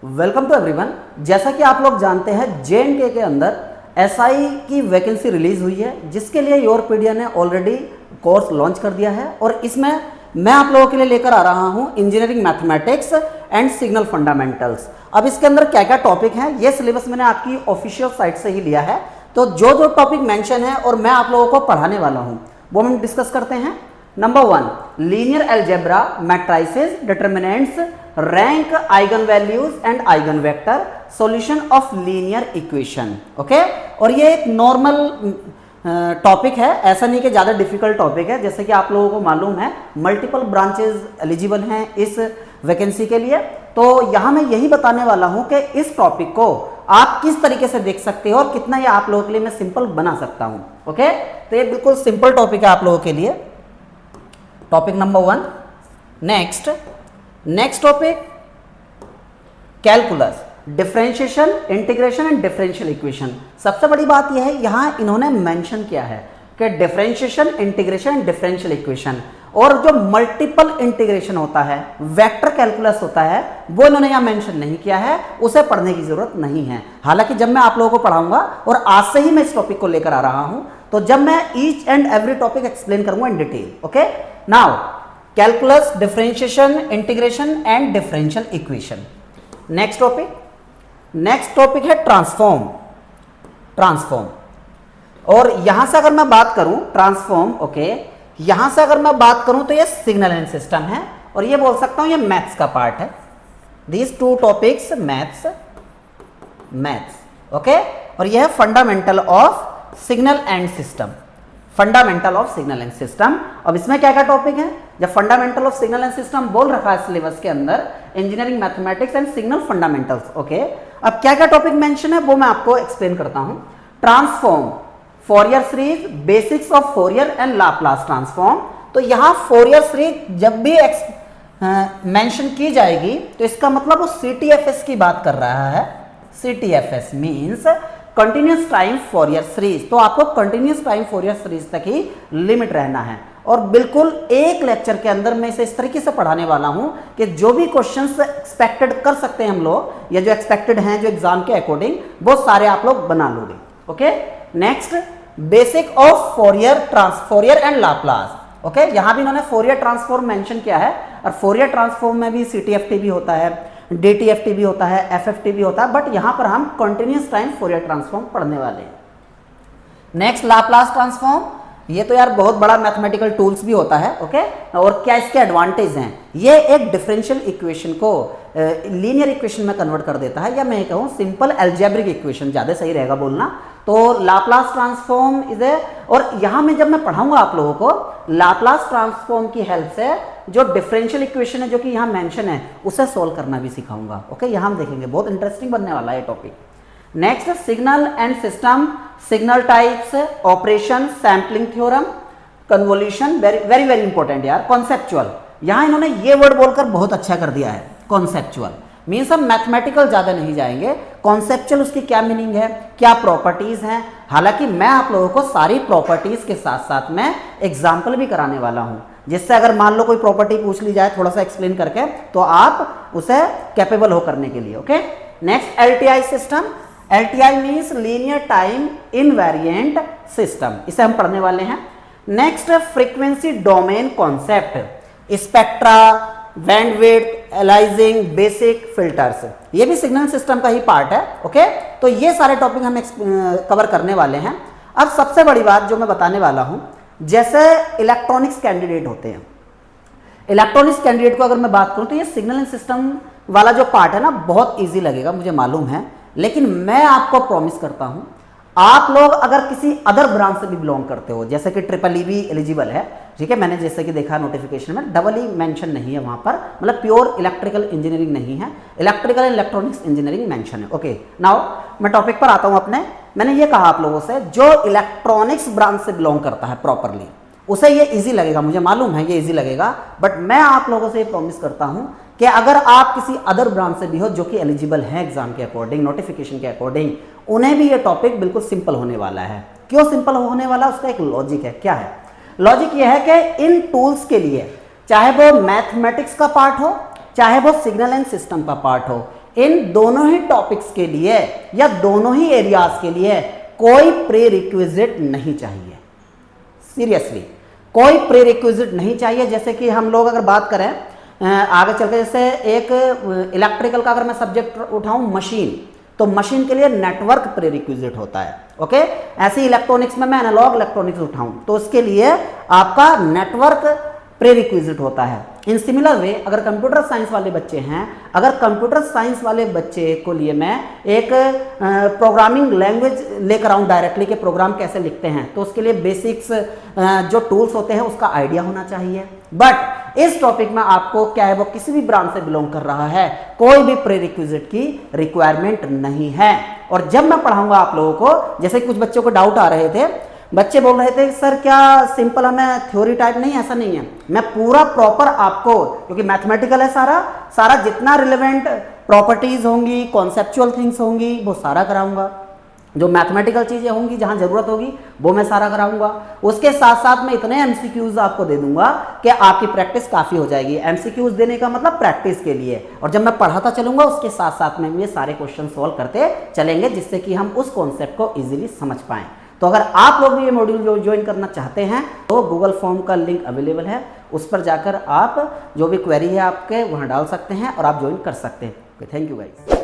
Welcome to everyone. जैसा कि आप लोग जानते हैं JNK के अंदर SI की वैकेंसी रिलीज हुई है, जिसके लिए योरपीडिया ने ऑलरेडी कोर्स लॉन्च कर दिया है और इसमें मैं आप लोगों के लिए लेकर आ रहा हूं engineering mathematics and signal fundamentals. अब इसके अंदर क्या क्या टॉपिक हैं, ये सिलेबस मैंने आपकी ऑफिशियल साइट से ही लिया है। तो जो जो टॉपिक मेंशन है और मैं आप लोगों को पढ़ाने वाला हूं वो हम डिस्कस करते हैं। Number 1, linear algebra, matrices, determinants, rank, eigen values and eigen vector, solution of linear equation. Okay, और ये एक नॉर्मल टॉपिक है, ऐसा नहीं कि ज़्यादा डिफिकल्ट टॉपिक है। जैसे कि आप लोगों को मालूम है मल्टीपल ब्रांचेस एलिजिबल हैं इस वैकेंसी के लिए, तो यहाँ मैं यही बताने वाला हूँ कि इस टॉपिक को आप किस तरीके से देख सकते हो और कितना ये आप लोगों के लिए मैं सिंपल बना सकता हूँ। ओके, तो ये बिल्कुल सिंपल टॉपिक है आप लोगों के लिए। Topic number 1। Next topic calculus, differentiation, integration and differential equation. सबसे बड़ी बात यह है, यहाँ इन्होंने मेंशन किया है कि differentiation, integration and differential equation, और जो मल्टीपल इंटीग्रेशन होता है, वेक्टर कैलकुलस होता है, वो इन्होंने यहाँ मेंशन नहीं किया है, उसे पढ़ने की जरूरत नहीं है। हालांकि जब मैं आप लोगों को पढ़ाऊंगा और आज से ही मैं इस टॉपिक को लेकर आ रहा हूं, तो जब मैं each and every topic explain करूंगा in detail. Okay, now calculus, differentiation, integration and differential equation. Next topic है ट्रांसफॉर्म। और यहां से अगर मैं बात करूं ट्रांसफॉर्म, ओके, यहां से अगर मैं बात करूं तो ये सिग्नल एंड सिस्टम है और ये बोल सकता हूं ये मैथ्स का पार्ट है। These two topics maths, okay, और ये है fundamental of signal and system. अब इसमें क्या क्या टॉपिक है? जब fundamental of signal and system बोल रखा है सिलेबस के अंदर, engineering mathematics and signal fundamentals. Okay, अब क्या क्या टॉपिक मेंशन है वो मैं आपको एक्सप्लेन करता हूं। Transform, Fourier series, basics of Fourier and Laplace transform. तो यहां फोरियर सीरीज जब भी मेंशन की जाएगी तो इसका मतलब वो CTFS की बात कर रहा है। CTFS means continuous time Fourier series. तो आपको कंटिन्यूस टाइम फोरियर सीरीज तक ही लिमिट रहना है और बिल्कुल एक लेक्चर के अंदर मैं इसे इस तरीके से पढ़ाने वाला हूं कि जो भी क्वेश्चंस एक्सपेक्टेड कर सकते हैं हम लोग, या जो एक्सपेक्टेड हैं जो एग्जाम के अकॉर्डिंग, वो सारे आप लोग बना लोगे। Okay, next basic of Fourier and Laplace. Okay, यहां भी इन्होंने फोरियर ट्रांसफॉर्म मेंशन किया है और फोरियर ट्रांसफॉर्म में भी CTFT भी होता है, DTFT भी होता है, FFT भी होता है, बट यहां पर हम कंटिन्यूस टाइम फोरियर ट्रांसफॉर्म पढ़ने वाले हैं। नेक्स्ट लाप्लास ट्रांसफॉर्म, ये तो यार बहुत बड़ा मैथमेटिकल टूल्स भी होता है। ओके, और क्या इसके एडवांटेज हैं? ये एक डिफरेंशियल इक्वेशन को लीनियर इक्वेशन में कन्वर्ट कर देता है, या मैं कहूँ सिंपल अलजेब्रिक इक्वेशन ज़्यादा सही रहेगा बोलना। तो लाप्लास ट्रांसफॉर्म इज ए, और यहाँ में जब मैं पढ़ाऊंगा आप लोगों को लाप्लास ट्रांसफॉर्म की हेल्प से जो डिफरेंशियल इक्वेशन है जो कि यहाँ मेंशन है उसे सोल्व करना भी सिखाऊंगा। ओके, यहाँ हम देखेंगे, बहुत इंटरेस्टिंग बनने वाला है topic. Next signal and system, signal types, operation, sampling theorem, convolution, very very important यार। कॉन्सेप्चुअल, यहाँ इन्होंने ये वर्ड बोलकर बहुत अच्छा कर दिया है। कॉन्सेप्चुअल मीन्स हम मैथमेटिकल ज़्यादा नहीं जाएंगे, कॉन्सेप्चुअल उसकी क्या मीनिंग है, क्या प्रॉपर्टीज हैं। हालांकि मैं आप लोगों को सारी प्रॉपर्टीज के साथ साथ में एग्जाम्पल भी कराने वाला हूं, जिससे अगर मान लो कोई प्रॉपर्टी पूछ ली जाए थोड़ा सा एक्सप्लेन करके, तो आप उसे कैपेबल हो करने के लिए। Okay, next LTI system. LTI means linear time invariant system, इसे हम पढ़ने वाले हैं। Next frequency domain concept, spectra, bandwidth, aliasing, basic, filters, ये भी सिग्नल सिस्टम का ही पार्ट है। ओके, तो ये सारे टॉपिक हम कवर करने वाले हैं। अब सबसे बड़ी बात जो मैं बताने वाला हूं, जैसे इलेक्ट्रॉनिक्स कैंडिडेट होते हैं, इलेक्ट्रॉनिक्स कैंडिडेट को अगर मैं बात करूं तो ये सिग्नल एंड सिस्टम वाला जो पार्ट है ना, बहुत ईजी लगेगा मुझे मालूम है, लेकिन मैं आपको प्रॉमिस करता हूं, आप लोग अगर किसी अदर ब्रांच से भी बिलोंग करते हो, जैसे कि ट्रिपल ई भी एलिजिबल है, ठीक है, मैंने जैसे कि देखा नोटिफिकेशन में डबल ई मेंशन नहीं है वहां पर, मतलब प्योर इलेक्ट्रिकल इंजीनियरिंग नहीं है, electrical and electronics engineering mention है। ओके, नाउ मैं टॉपिक पर आता हूं अपने। मैंने ये कहा आप लोगों से, जो इलेक्ट्रॉनिक्स ब्रांच से बिलोंग करता है प्रॉपरली, उसे ये ईजी लगेगा, मुझे मालूम है ये ईजी लगेगा, बट मैं आप लोगों से ये प्रॉमिस करता हूं कि अगर आप किसी अदर ब्रांच से भी हो जो कि एलिजिबल है एग्जाम के अकॉर्डिंग, नोटिफिकेशन के अकॉर्डिंग, उन्हें भी ये टॉपिक बिल्कुल सिंपल होने वाला है। क्यों सिंपल होने वाला? उसका एक लॉजिक है। क्या है लॉजिक? ये है कि इन टूल्स के लिए, चाहे वो मैथमेटिक्स का पार्ट हो, चाहे वो सिग्नल एंड सिस्टम का पार्ट हो, इन दोनों ही टॉपिक्स के लिए या दोनों ही एरियाज के लिए कोई प्री रिक्विजिट नहीं चाहिए। सीरियसली कोई प्री रिक्विजिट नहीं चाहिए। जैसे कि हम लोग अगर बात करें आगे चलकर, जैसे एक इलेक्ट्रिकल का अगर मैं सब्जेक्ट उठाऊं मशीन, तो मशीन के लिए नेटवर्क प्री रिक्विजिट होता है। ओके, ऐसे ही इलेक्ट्रॉनिक्स में मैं एनालॉग इलेक्ट्रॉनिक्स उठाऊं तो उसके लिए आपका नेटवर्क प्री रिक्विजिट होता है। इन सिमिलर वे अगर कंप्यूटर साइंस वाले बच्चे हैं, अगर कंप्यूटर साइंस वाले बच्चे को लिए मैं एक प्रोग्रामिंग लैंग्वेज लेकर आऊँ डायरेक्टली के प्रोग्राम कैसे लिखते हैं, तो उसके लिए बेसिक्स जो टूल्स होते हैं उसका आइडिया होना चाहिए। बट इस टॉपिक में आपको क्या है, वो किसी भी ब्रांच से बिलोंग कर रहा है, कोई भी प्री रिक्विजिट की रिक्वायरमेंट नहीं है। और जब मैं पढ़ाऊंगा आप लोगों को, जैसे कुछ बच्चों को डाउट आ रहे थे, बच्चे बोल रहे थे सर क्या सिंपल हमें थ्योरी टाइप, नहीं ऐसा नहीं है, मैं पूरा प्रॉपर आपको, क्योंकि मैथमेटिकल है सारा जितना रिलेवेंट प्रॉपर्टीज होंगी, कॉन्सेप्चुअल थिंग्स होंगी, वो सारा कराऊंगा। जो मैथमेटिकल चीजें होंगी जहां जरूरत होगी वो मैं सारा कराऊंगा। उसके साथ साथ मैं इतने एमसीक्यूज आपको दे दूंगा कि आपकी प्रैक्टिस काफी हो जाएगी। एमसीक्यूज देने का मतलब प्रैक्टिस के लिए, और जब मैं पढ़ाता चलूंगा उसके साथ साथ में ये सारे क्वेश्चन सॉल्व करते चलेंगे, जिससे कि हम उस कॉन्सेप्ट को इजीली समझ पाएं। तो अगर आप लोग भी ये मॉड्यूल ज्वाइन करना चाहते हैं तो गूगल फॉर्म का लिंक अवेलेबल है, उस पर जाकर आप जो भी क्वेरी है आपके वहां डाल सकते हैं और आप ज्वाइन कर सकते हैं। Thank you guys.